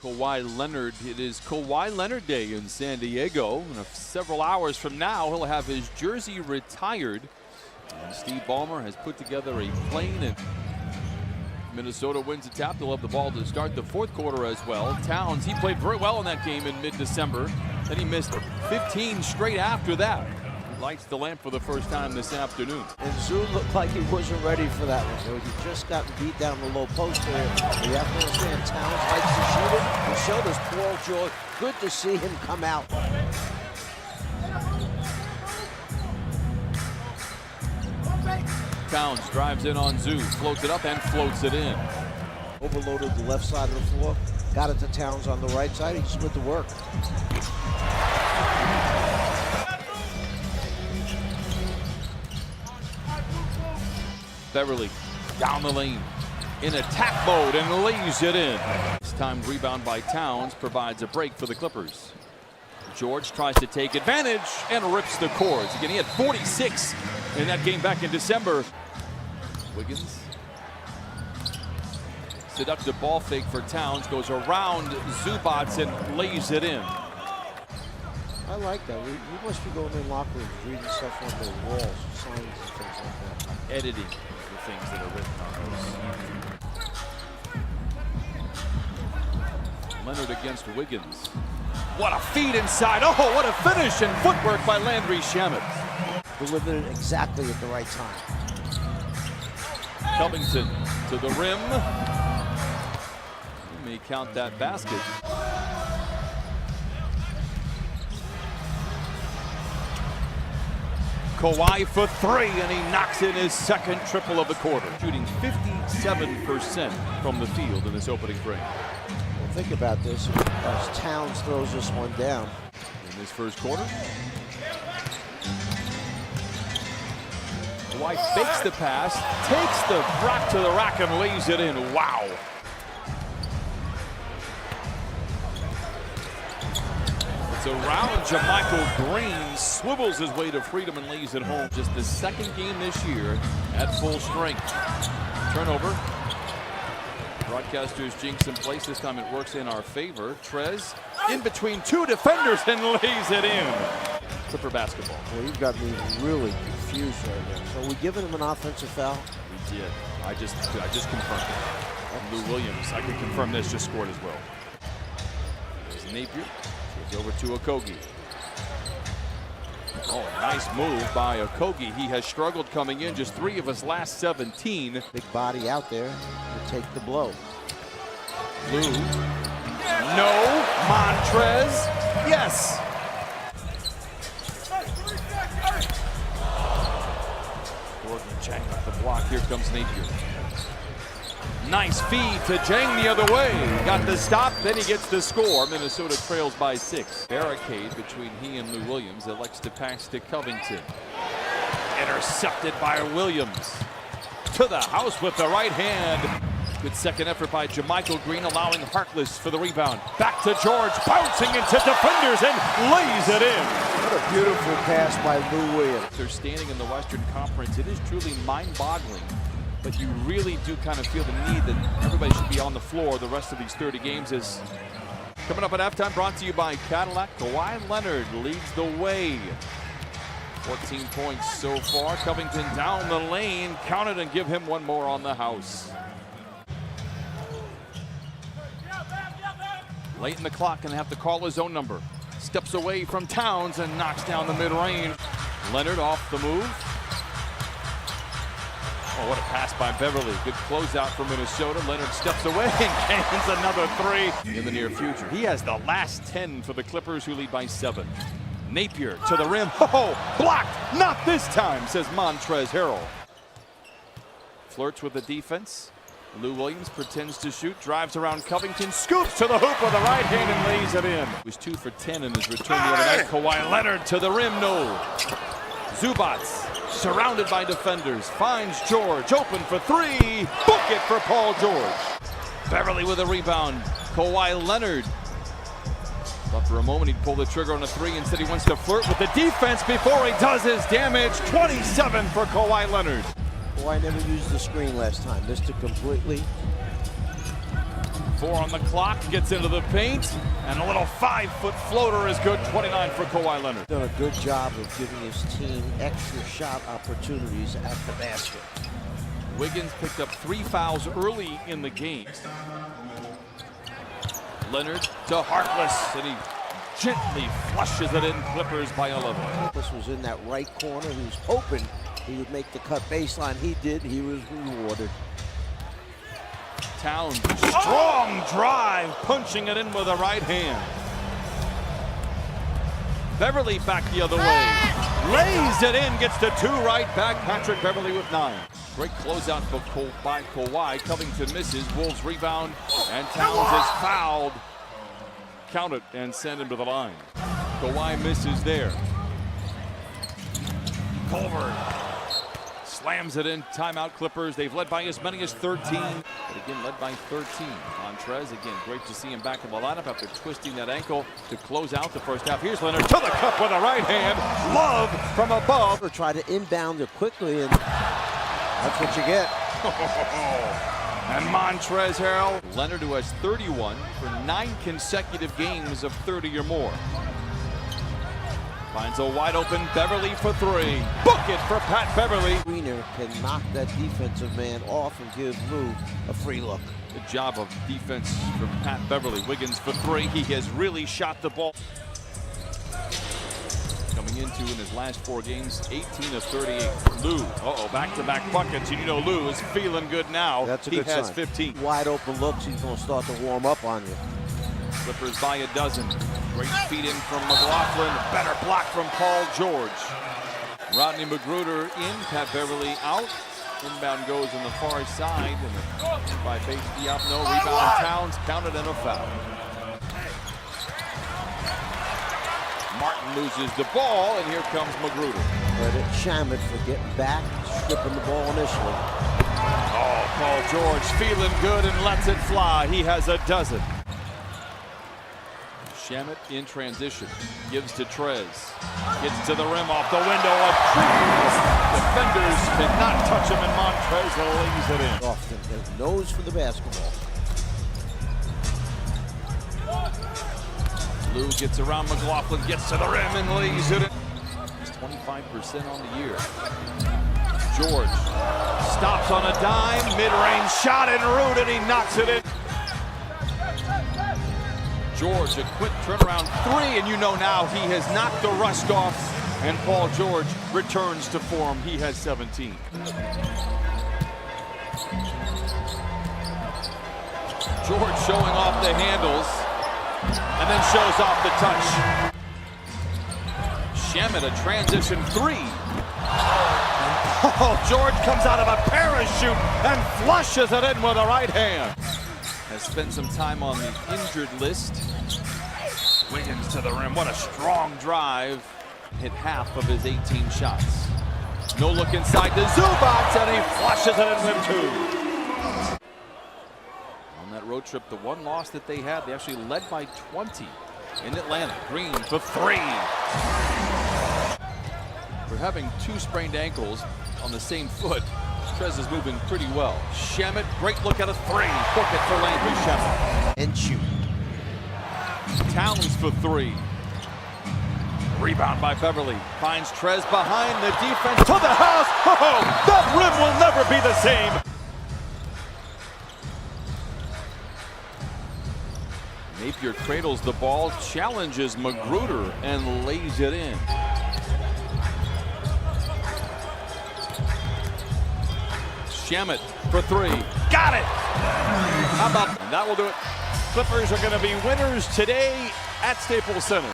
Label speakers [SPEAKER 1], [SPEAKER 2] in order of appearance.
[SPEAKER 1] Kawhi Leonard. It is Kawhi Leonard Day in San Diego. In several hours from now, he'll have his jersey retired. And Steve Ballmer has put together a plane, and Minnesota wins the tap. They'll have the ball to start the fourth quarter as well. Towns, he played very well in that game in mid-December. Then he missed 15 straight after that. He lights the lamp for the first time this afternoon.
[SPEAKER 2] And Zoo looked like he wasn't ready for that one. So he just got beat down the low post there. You have to understand, Towns likes to shoot it. And so does Paul George. Good to see him come out.
[SPEAKER 1] Towns drives in on Zoo, floats it up and floats it in.
[SPEAKER 2] Overloaded the left side of the floor. Got it to Towns on the right side. He just went to work.
[SPEAKER 1] Beverly down the lane in attack mode and lays it in. This time rebound by Towns provides a break for the Clippers. George tries to take advantage and rips the cords. Again, he had 46 in that game back in December. Wiggins. Seductive ball fake for Towns, goes around Zubats and lays it in.
[SPEAKER 2] I like that. We must be going in locker rooms, reading stuff on the walls, signs and things like that.
[SPEAKER 1] Editing the things that are written on those. Leonard against Wiggins. What a feed inside. Oh, what a finish and footwork by Landry Shamet.
[SPEAKER 2] Delivered it exactly at the right time.
[SPEAKER 1] Covington to the rim. You may count that basket. Kawhi for three, and he knocks in his second triple of the quarter. Shooting 57% from the field in this opening frame.
[SPEAKER 2] Well, think about this as Towns throws this one down.
[SPEAKER 1] In this first quarter. Kawhi fakes the pass, takes the rock to the rack and lays it in. Wow. It's around JaMychal Green, swivels his way to freedom and lays it home. Just the second game this year at full strength. Turnover. Broadcasters jinx in place. This time it works in our favor. Trez in between two defenders and lays it in. Clipper basketball.
[SPEAKER 2] Well, you've got me really confused right now. So are we giving him an offensive foul?
[SPEAKER 1] We did. I just confirmed it. Lou Williams, I can confirm this, just scored as well. There's Napier. Goes over to Okogie. Oh, nice move by Okogie. He has struggled coming in, just 3 of his last 17.
[SPEAKER 2] Big body out there to take the blow.
[SPEAKER 1] Lou. No. Montrez. Yes. Gordon Chang up the block. Here comes Napier. Nice feed to Jang the other way. Got the stop, then he gets the score. Minnesota trails by 6. Barricade between he and Lou Williams. Elects to pass to Covington. Intercepted by Williams. To the house with the right hand. Good second effort by JaMychal Green, allowing Harkless for the rebound. Back to George, bouncing into defenders and lays it in.
[SPEAKER 2] What a beautiful pass by Lou Williams.
[SPEAKER 1] They're standing in the Western Conference. It is truly mind-boggling. But you really do kind of feel the need that everybody should be on the floor the rest of these 30 games. Is coming up at halftime, brought to you by Cadillac. Kawhi Leonard leads the way. 14 points so far. Covington down the lane. Count it and give him one more on the house. Late in the clock, and have to call his own number. Steps away from Towns and knocks down the mid-range. Leonard off the move. Oh, what a pass by Beverly. Good closeout for Minnesota. Leonard steps away and gains another 3 in the near future. He has the last 10 for the Clippers, who lead by 7. Napier to the rim. Oh, blocked. Not this time, says Montrezl Harrell. Flirts with the defense. Lou Williams pretends to shoot, drives around Covington, scoops to the hoop with the right hand and lays it in. He was 2 for 10 in his return the other night. Kawhi Leonard to the rim, no. Zubats, surrounded by defenders, finds George, open for 3. Book it for Paul George. Beverly with a rebound. Kawhi Leonard. Thought for a moment he'd pull the trigger on a 3. Instead he wants to flirt with the defense before he does his damage. 27 for Kawhi Leonard.
[SPEAKER 2] Kawhi never used the screen last time. Missed it completely.
[SPEAKER 1] 4 on the clock, gets into the paint, and a little 5-foot floater is good. 29 for Kawhi Leonard.
[SPEAKER 2] Done a good job of giving his team extra shot opportunities at the basket.
[SPEAKER 1] Wiggins picked up 3 fouls early in the game. Leonard to Harkless, and he gently flushes it in. Clippers by 11.
[SPEAKER 2] This was in that right corner. He was hoping he would make the cut baseline. He did. He was rewarded.
[SPEAKER 1] Towns, strong drive, punching it in with the right hand. Beverly back the other way. Lays it in, gets to 2 right back. Patrick Beverly with 9. Great closeout by Kawhi. Covington misses. Wolves rebound, and Towns is fouled. Count it and send him to the line. Kawhi misses there. Culver slams it in. Timeout Clippers. They've led by as many as 13. But again, led by 13. Montrez, again, great to see him back in the lineup after twisting that ankle to close out the first half. Here's Leonard to the cup with a right hand. Love from above.
[SPEAKER 2] Or try to inbound it quickly, and that's what you get.
[SPEAKER 1] And Montrez Harrell. Leonard, who has 31 for 9 consecutive games of 30 or more. Finds a wide open Beverly for 3. Book it for Pat Beverly.
[SPEAKER 2] Greener can knock that defensive man off and give Lou a free look.
[SPEAKER 1] Good job of defense from Pat Beverly. Wiggins for 3. He has really shot the ball. Coming into in his last 4 games, 18 of 38. Lou, back-to-back buckets. And you know Lou is feeling good now.
[SPEAKER 2] That's a good sign.
[SPEAKER 1] He has 15.
[SPEAKER 2] Wide open looks, he's going to start to warm up on you.
[SPEAKER 1] Clippers by a dozen. Great feed in from McLaughlin. Better block from Paul George. Rodney Magruder in. Pat Beverly out. Inbound goes on the far side. And by Bates Diop, no rebound. Towns counted and a foul. Martin loses the ball, and here comes Magruder.
[SPEAKER 2] Credit Shamet for getting back, stripping the ball initially.
[SPEAKER 1] Oh, Paul George feeling good and lets it fly. He has a dozen. Shamet in transition, gives to Trez, gets to the rim off the window of trees. Defenders cannot touch him, and Montrez lays it in.
[SPEAKER 2] Often has nose for the basketball.
[SPEAKER 1] Lou gets around McLaughlin, gets to the rim and lays it in. He's 25% on the year. George stops on a dime, mid-range shot en route, and he knocks it in. George, a quick turnaround 3, and you know now he has knocked the rust off, and Paul George returns to form. He has 17. George showing off the handles, and then shows off the touch. Shamet, a transition 3. Paul George comes out of a parachute and flushes it in with the right hand. Has spent some time on the injured list. Wiggins to the rim. What a strong drive. Hit half of his 18 shots. No look inside the Zubac, and he flushes it in with 2. On that road trip, the one loss that they had, they actually led by 20 in Atlanta. Green for 3. For having 2 sprained ankles on the same foot, Trez is moving pretty well. Shamet, great look at a 3. Book it for Landry Shamet.
[SPEAKER 2] And shoot.
[SPEAKER 1] Towns for 3. Rebound by Beverly. Finds Trez behind the defense to the house. Oh, that rim will never be the same. Napier cradles the ball, challenges Magruder, and lays it in. Shamet for 3. Got it! How about that? Will do it. Clippers are going to be winners today at Staples Center.